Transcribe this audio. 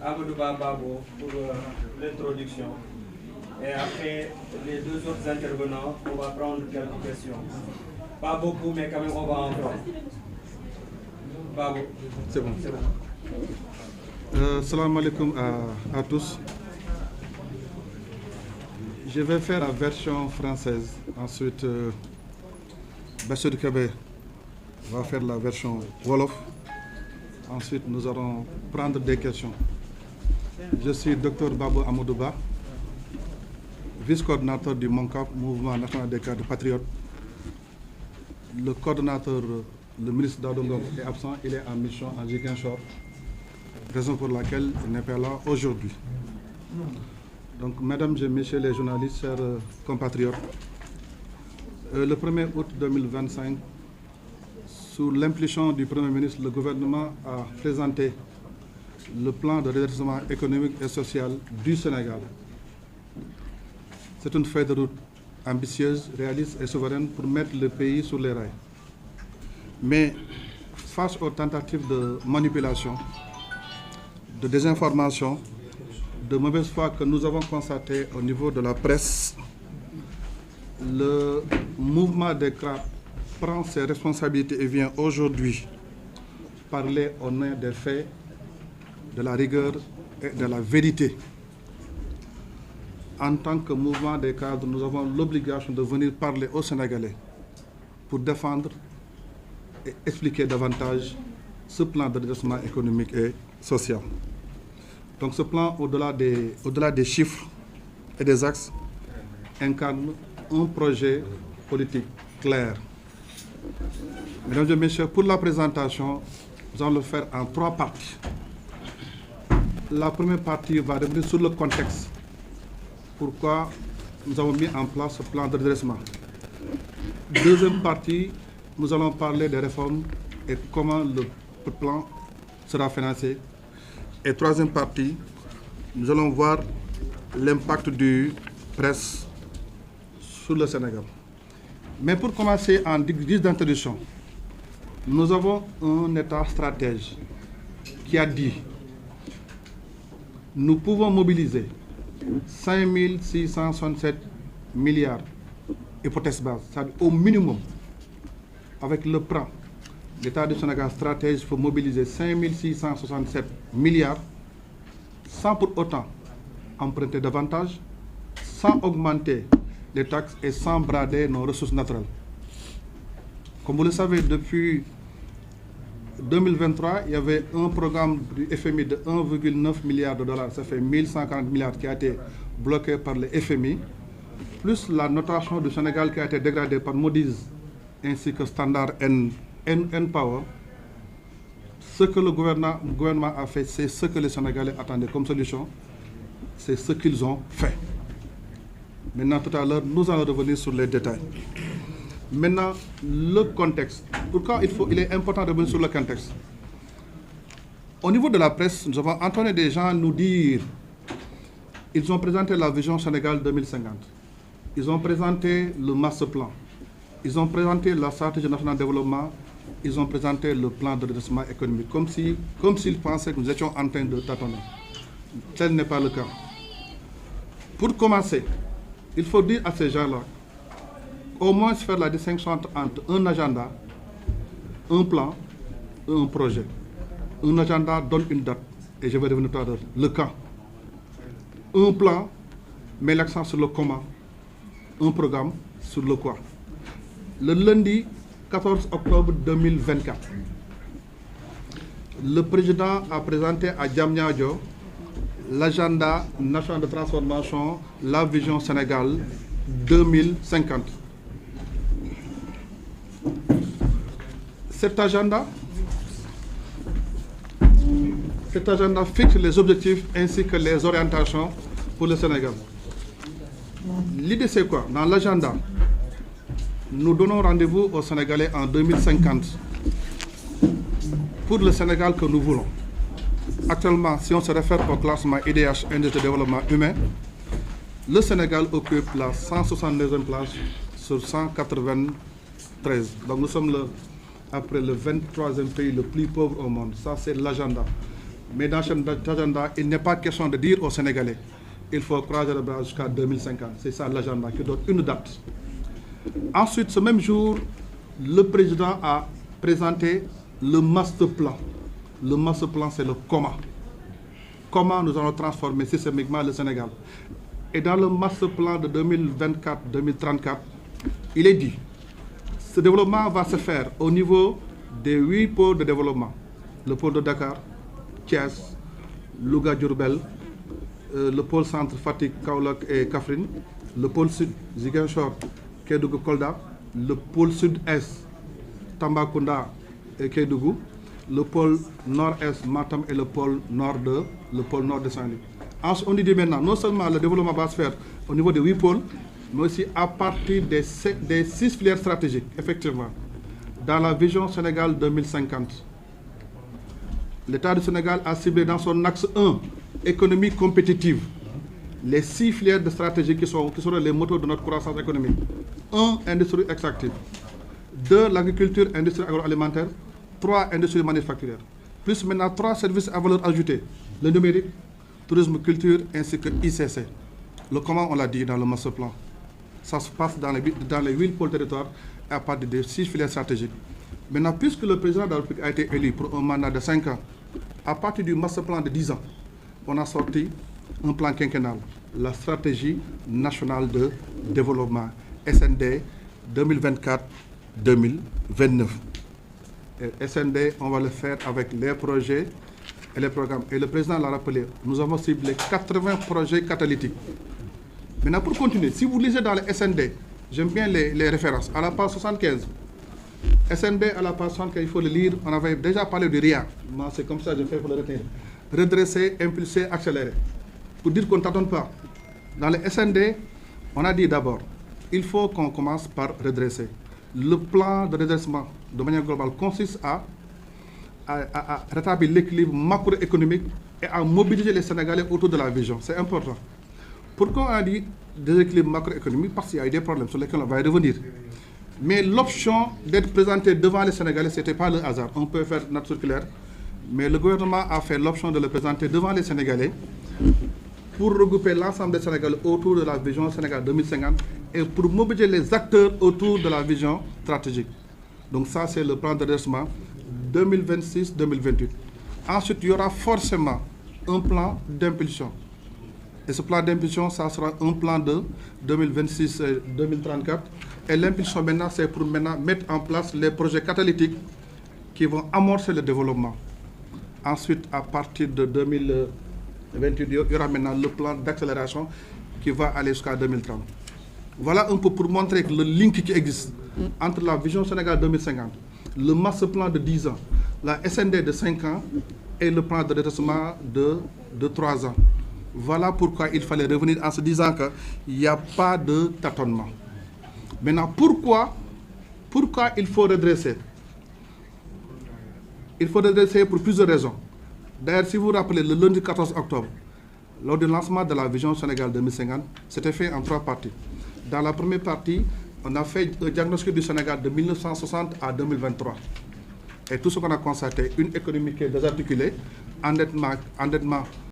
Amadou Babo pour l'introduction. Et après les deux autres intervenants, on va prendre quelques questions. Pas beaucoup, mais quand même on va en prendre. Babo. C'est bon. Salam alaikum à tous. Je vais faire la version française. Ensuite, Bassir Kébé va faire la version Wolof. Ensuite, nous allons prendre des questions. Je suis Dr Babo Amadouba, vice-coordinateur du MONCAP, Mouvement National des cadres patriotes. Le coordonnateur, le ministre Dadongom, est absent, il est en mission à Ziguinchor, raison pour laquelle il n'est pas là aujourd'hui. Donc, mesdames et messieurs les journalistes, chers compatriotes, le 1er août 2025, sous l'impulsion du Premier ministre, le gouvernement a présenté le plan de redressement économique et social du Sénégal. C'est une feuille de route ambitieuse, réaliste et souveraine pour mettre le pays sur les rails. Mais face aux tentatives de manipulation, de désinformation, de mauvaise foi que nous avons constatées au niveau de la presse, le mouvement des CRAP prend ses responsabilités et vient aujourd'hui parler au nom des faits, de la rigueur et de la vérité. En tant que mouvement des cadres, nous avons l'obligation de venir parler aux Sénégalais pour défendre et expliquer davantage ce plan de redressement économique et social. Donc ce plan, au-delà des chiffres et des axes, incarne un projet politique clair. Mesdames et messieurs, pour la présentation, nous allons le faire en 3 parties. La première partie va revenir sur le contexte. Pourquoi nous avons mis en place ce plan de redressement. Deuxième partie, nous allons parler des réformes et comment le plan sera financé. Et troisième partie, nous allons voir l'impact du presse sur le Sénégal. Mais pour commencer en guise d'introduction, nous avons un État stratège qui a dit nous pouvons mobiliser 5 667 milliards, hypothèse base, c'est-à-dire au minimum, avec le plan. L'État du Sénégal stratège pour mobiliser 5 667 milliards sans pour autant emprunter davantage, sans augmenter les taxes et sans brader nos ressources naturelles. Comme vous le savez, depuis 2023, il y avait un programme du FMI de 1,9 milliard de dollars, ça fait 1140 milliards qui a été bloqué par le FMI, plus la notation du Sénégal qui a été dégradée par Moody's ainsi que Standard & Power. Ce que le gouvernement a fait, c'est ce que les Sénégalais attendaient comme solution, c'est ce qu'ils ont fait. Maintenant, tout à l'heure, nous allons revenir sur les détails. Maintenant, le contexte. Pourquoi il est important de revenir sur le contexte? Au niveau de la presse, nous avons entendu des gens nous dire ils ont présenté la vision Sénégal 2050. Ils ont présenté le master plan. Ils ont présenté la stratégie nationale de développement. Ils ont présenté le plan de redressement économique, comme s'ils pensaient que nous étions en train de tâtonner. Tel n'est pas le cas. Pour commencer, il faut dire à ces gens-là, au moins faire la distinction entre un agenda, un plan et un projet. Un agenda donne une date, et je vais revenir tout à l'heure, le quand. Un plan met l'accent sur le comment, un programme sur le quoi. Le lundi 14 octobre 2024, le président a présenté à Diamniadio l'agenda national de transformation, la vision Sénégal 2050. Cet agenda fixe les objectifs ainsi que les orientations pour le Sénégal. L'idée c'est quoi? Dans l'agenda, nous donnons rendez-vous aux Sénégalais en 2050 pour le Sénégal que nous voulons. Actuellement, si on se réfère au classement IDH, Indice de développement humain, le Sénégal occupe la 169e place sur 193. Donc nous sommes après le 23e pays le plus pauvre au monde. Ça, c'est l'agenda. Mais dans cet agenda, il n'est pas question de dire aux Sénégalais il faut croiser le bras jusqu'à 2050. C'est ça l'agenda qui donne une date. Ensuite, ce même jour, le président a présenté le master plan. Le master plan, c'est le comment. Comment nous allons transformer systémiquement le Sénégal. Et dans le master plan de 2024-2034, il est dit ce développement va se faire au niveau des 8 pôles de développement. Le pôle de Dakar, Thiès, Louga, Diourbel, le pôle centre Fatick, Kaolack et Kaffrine, le pôle sud Ziguinchor, Kédougou, Kolda, le pôle sud-est Tambacounda et Kédougou, le pôle nord-est Matam et le pôle nord de Saint-Louis. Ensuite, on dit maintenant, non seulement le développement va se faire au niveau des 8 pôles, mais aussi à partir des 6 filières stratégiques, effectivement. Dans la vision Sénégal 2050, l'État du Sénégal a ciblé dans son axe 1, économie compétitive, les 6 filières de stratégie qui seront les moteurs de notre croissance économique. 1, industrie extractive. 2, l'agriculture, industrie agroalimentaire. 3, industrie manufacturière. Plus maintenant 3 services à valeur ajoutée. Le numérique, tourisme, culture, ainsi que ICC. Le comment, on l'a dit dans le master plan. Ça se passe dans les 8 pôles territoires à partir des 6 filières stratégiques. Maintenant, puisque le président de la République a été élu pour un mandat de 5 ans, à partir du master plan de 10 ans, on a sorti un plan quinquennal, la stratégie nationale de développement, SND 2024-2029. Et SND, on va le faire avec les projets et les programmes. Et le président l'a rappelé, nous avons ciblé 80 projets catalytiques. Maintenant, pour continuer, si vous lisez dans le SND, j'aime bien les références, à la page 75, SND à la page 75, il faut le lire, on avait déjà parlé du RIA, moi c'est comme ça que je fais pour le retenir. Redresser, impulser, accélérer. Pour dire qu'on ne t'attend pas. Dans le SND, on a dit d'abord, il faut qu'on commence par redresser. Le plan de redressement, de manière globale, consiste à rétablir l'équilibre macroéconomique et à mobiliser les Sénégalais autour de la vision. C'est important. Pourquoi on a dit déséquilibre macroéconomique? Parce qu'il y a eu des problèmes sur lesquels on va y revenir. Mais l'option d'être présenté devant les Sénégalais, ce n'était pas le hasard. On peut faire notre circulaire, mais le gouvernement a fait l'option de le présenter devant les Sénégalais pour regrouper l'ensemble des Sénégalais autour de la vision Sénégal 2050 et pour mobiliser les acteurs autour de la vision stratégique. Donc ça, c'est le plan de redressement 2026-2028. Ensuite, il y aura forcément un plan d'impulsion. Et ce plan d'impulsion, ça sera un plan de 2026-2034. Et l'impulsion maintenant, c'est pour maintenant mettre en place les projets catalytiques qui vont amorcer le développement. Ensuite, à partir de 2028, il y aura maintenant le plan d'accélération qui va aller jusqu'à 2030. Voilà un peu pour montrer que le link qui existe entre la vision Sénégal 2050, le master plan de 10 ans, la SND de 5 ans et le plan de redressement de 3 ans. Voilà pourquoi il fallait revenir en se disant qu'il n'y a pas de tâtonnement. Maintenant, pourquoi il faut redresser? Il faut redresser pour plusieurs raisons. D'ailleurs, si vous vous rappelez, le lundi 14 octobre, lors du lancement de la vision Sénégal 2050, c'était fait en 3 parties. Dans la première partie, on a fait un diagnostic du Sénégal de 1960 à 2023. Et tout ce qu'on a constaté, une économie qui est désarticulée, endettement